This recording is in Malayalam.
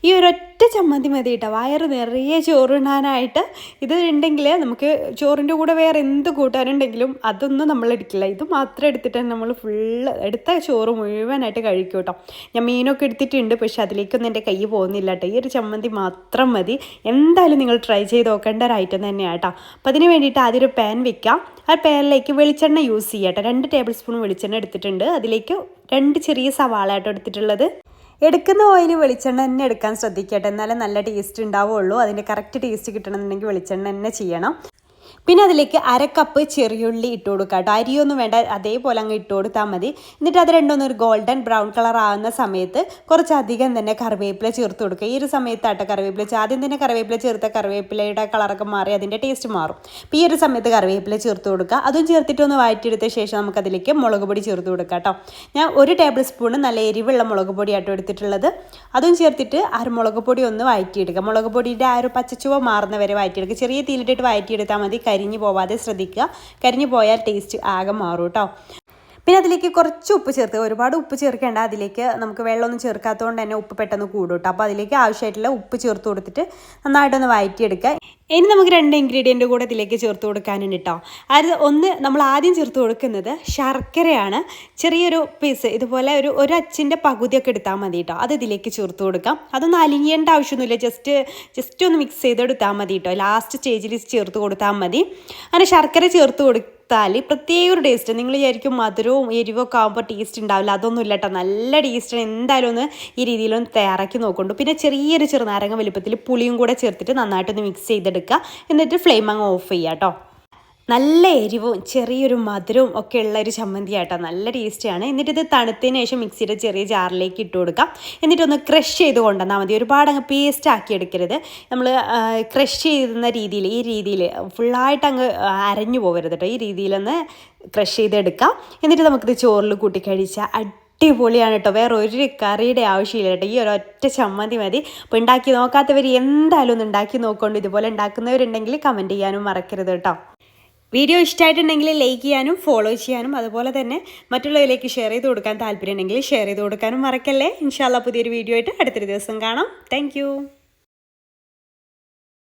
ഈ ഒരൊറ്റ ചമ്മന്തി മതി കേട്ടോ, വയറ് നിറയെ ചോറുണ്ണാനായിട്ട്. ഇത് ഉണ്ടെങ്കിൽ നമുക്ക് ചോറിൻ്റെ കൂടെ വേറെ എന്ത് കൂട്ടാനുണ്ടെങ്കിലും അതൊന്നും നമ്മൾ എടുക്കില്ല. ഇത് മാത്രം എടുത്തിട്ട് നമ്മൾ ഫുള്ള് എടുത്ത ചോറ് മുഴുവനായിട്ട് കഴിക്കും കേട്ടോ. ഞാൻ മീനൊക്കെ എടുത്തിട്ടുണ്ട്, പക്ഷെ അതിലേക്കൊന്നും എൻ്റെ കൈ പോകുന്നില്ല കേട്ടോ. ഈ ഒരു ചമ്മന്തി മാത്രം മതി. എന്തായാലും നിങ്ങൾ ട്രൈ ചെയ്ത് നോക്കേണ്ട ഒരു ഐറ്റം തന്നെയാണ് കേട്ടോ. അപ്പോൾ അതിന് വേണ്ടിയിട്ട് ആദ്യം ഒരു പാൻ വെക്കാം. ആ പാനിലേക്ക് വെളിച്ചെണ്ണ യൂസ് ചെയ്യാം കേട്ടോ. 2 ടേബിൾ സ്പൂൺ വെളിച്ചെണ്ണ എടുത്തിട്ടുണ്ട്. അതിലേക്ക് 2 ചെറിയ സവാള ആട്ടോ എടുത്തിട്ടുള്ളത്. എടുക്കുന്ന ഓയിൽ വെളിച്ചെണ്ണ തന്നെ എടുക്കാൻ ശ്രദ്ധിക്കട്ടെ, എന്നാലും നല്ല ടേസ്റ്റ് ഉണ്ടാവുള്ളൂ. അതിൻ്റെ കറക്റ്റ് ടേസ്റ്റ് കിട്ടണമെന്നുണ്ടെങ്കിൽ വെളിച്ചെണ്ണ തന്നെ ചെയ്യണം. പിന്നെ അതിലേക്ക് 1/2 കപ്പ് ചെറിയുള്ളി ഇട്ട് കൊടുക്കുക കേട്ടോ. അരിയൊന്നും വേണ്ട, അതേപോലെ അങ്ങ് ഇട്ട് കൊടുത്താൽ മതി. എന്നിട്ട് അത് രണ്ടൊന്നും ഒരു ഗോൾഡൻ ബ്രൗൺ കളർ ആവുന്ന സമയത്ത് കുറച്ചധികം തന്നെ കറിവേപ്പില ചേർത്ത് കൊടുക്കുക. ഈ ഒരു സമയത്താട്ടോ കറിവേപ്പില, ആദ്യം തന്നെ കറിവേപ്പില ചേർത്ത കറിവേപ്പിലയുടെ കളറൊക്കെ മാറി അതിൻ്റെ ടേസ്റ്റ് മാറും. അപ്പോൾ ഈ ഒരു സമയത്ത് കറിവേപ്പില ചേർത്ത് കൊടുക്കുക. അതും ചേർത്തിട്ടൊന്ന് വഴറ്റിയെടുത്ത ശേഷം നമുക്കതിലേക്ക് മുളക് പൊടി ചേർത്ത് കൊടുക്കുക കേട്ടോ. ഞാൻ 1 ടേബിൾ സ്പൂൺ നല്ല എരിവുള്ള മുളക് പൊടിയാട്ടോ എടുത്തിട്ടുള്ളത്. അതും ചേർത്തിട്ട് ആ ഒരു മുളക് പൊടി ഒന്ന് വഴറ്റിയെടുക്കുക. മുളക് പൊടിയുടെ ആ ഒരു പച്ചച്ചുവ മാറുന്നവരെ വഴറ്റിയെടുക്കുക. ചെറിയ തീയിലിട്ടിട്ട് വഴറ്റിയെടുത്താൽ മതി, കരിഞ്ഞു പോവാതെ ശ്രദ്ധിക്കുക. കരിഞ്ഞു പോയാൽ ടേസ്റ്റ് ആകെ മാറും കേട്ടോ. പിന്നെ അതിലേക്ക് കുറച്ച് ഉപ്പ് ചേർത്ത്, ഒരുപാട് ഉപ്പ് ചേർക്കേണ്ട. അതിലേക്ക് നമുക്ക് വെള്ളമൊന്നും ചേർക്കാത്തതുകൊണ്ട് തന്നെ ഉപ്പ് പെട്ടെന്ന് കൂടും കേട്ടോ. അപ്പോൾ അതിലേക്ക് ആവശ്യമായിട്ടുള്ള ഉപ്പ് ചേർത്ത് കൊടുത്തിട്ട് നന്നായിട്ടൊന്ന് വഴറ്റിയെടുക്കുക. ഇനി നമുക്ക് 2 ഇൻഗ്രീഡിയൻ്റ് കൂടെ ഇതിലേക്ക് ചേർത്ത് കൊടുക്കാനുണ്ട് കേട്ടോ. അത് നമ്മൾ ആദ്യം ചേർത്ത് കൊടുക്കുന്നത് ശർക്കരയാണ്. ചെറിയൊരു പീസ് ഇതുപോലെ ഒരു അച്ചിൻ്റെ പകുതിയൊക്കെ എടുത്താൽ മതി കേട്ടോ. അത് ഇതിലേക്ക് ചേർത്ത് കൊടുക്കാം. അതൊന്നും അലിഞ്ഞേണ്ട ആവശ്യമൊന്നുമില്ല, ജസ്റ്റ് ഒന്ന് മിക്സ് ചെയ്തെടുത്താൽ മതി കേട്ടോ. ലാസ്റ്റ് സ്റ്റേജിൽ ചേർത്ത് കൊടുത്താൽ മതി. അങ്ങനെ ശർക്കര ചേർത്ത് കൊടുത്താൽ പ്രത്യേക ഒരു ടേസ്റ്റ്. നിങ്ങൾ വിചാരിക്കും മധുരവും എരിവൊക്കെ ആകുമ്പോൾ ടേസ്റ്റ് ഉണ്ടാവില്ല, അതൊന്നും ഇല്ല കേട്ടോ. നല്ല ടേസ്റ്റാണ്. എന്തായാലും ഒന്ന് ഈ രീതിയിലൊന്ന് തയ്യാറാക്കി നോക്കുന്നുണ്ട്. പിന്നെ ചെറിയൊരു ചെറുനാരങ്ങ വലുപ്പത്തിൽ പുളിയും കൂടെ ചേർത്തിട്ട് നന്നായിട്ടൊന്ന് മിക്സ് ചെയ്തെടുക്കുക. എന്നിട്ട് ഫ്ലെയിം അങ്ങ് ഓഫ് ചെയ്യുക കേട്ടോ. നല്ല എരിവും ചെറിയൊരു മധുരവും ഒക്കെ ഉള്ള ഒരു ചമ്മന്തി ആട്ടോ, നല്ല ടേസ്റ്റിയാണ്. എന്നിട്ട് ഇത് തണുത്തതിന് ശേഷം മിക്സിയുടെ ചെറിയ ജാറിലേക്ക് ഇട്ട് കൊടുക്കാം. എന്നിട്ടൊന്ന് ക്രഷ് ചെയ്ത് കൊണ്ടുവന്നാൽ മതി. ഒരുപാട് അങ്ങ് പേസ്റ്റ് ആക്കി എടുക്കരുത്. നമ്മൾ ക്രഷ് ചെയ്യുന്ന രീതിയിൽ, ഈ രീതിയിൽ ഫുള്ളായിട്ട് അങ്ങ് അരഞ്ഞു പോകരുത് കേട്ടോ. ഈ രീതിയിലൊന്ന് ക്രഷ് ചെയ്തെടുക്കാം. എന്നിട്ട് നമുക്കിത് ചോറിൽ കൂട്ടി കഴിച്ചാൽ അടിപൊളിയാണ് കേട്ടോ. വേറെ ഒരു കറിയുടെ ആവശ്യമില്ല കേട്ടോ. ഈ ഒരൊറ്റ ചമ്മന്തി മതി. അപ്പോൾ ഉണ്ടാക്കി നോക്കാത്തവർ എന്തായാലും ഒന്ന് ഉണ്ടാക്കി നോക്കൊണ്ട്. ഇതുപോലെ ഉണ്ടാക്കുന്നവരുണ്ടെങ്കിൽ കമൻറ്റ് ചെയ്യാനും മറക്കരുത് കേട്ടോ. വീഡിയോ ഇഷ്ടമായിട്ടുണ്ടെങ്കിൽ ലൈക്ക് ചെയ്യാനും ഫോളോ ചെയ്യാനും അതുപോലെ തന്നെ മറ്റുള്ളവരിലേക്ക് ഷെയർ ചെയ്ത് കൊടുക്കാൻ താല്പര്യം ഉണ്ടെങ്കിൽ ഷെയർ ചെയ്ത് കൊടുക്കാനും മറക്കല്ലേ. ഇൻഷാ അല്ലാഹ് പുതിയൊരു വീഡിയോ ആയിട്ട് അടുത്തൊരു ദിവസം കാണാം. താങ്ക്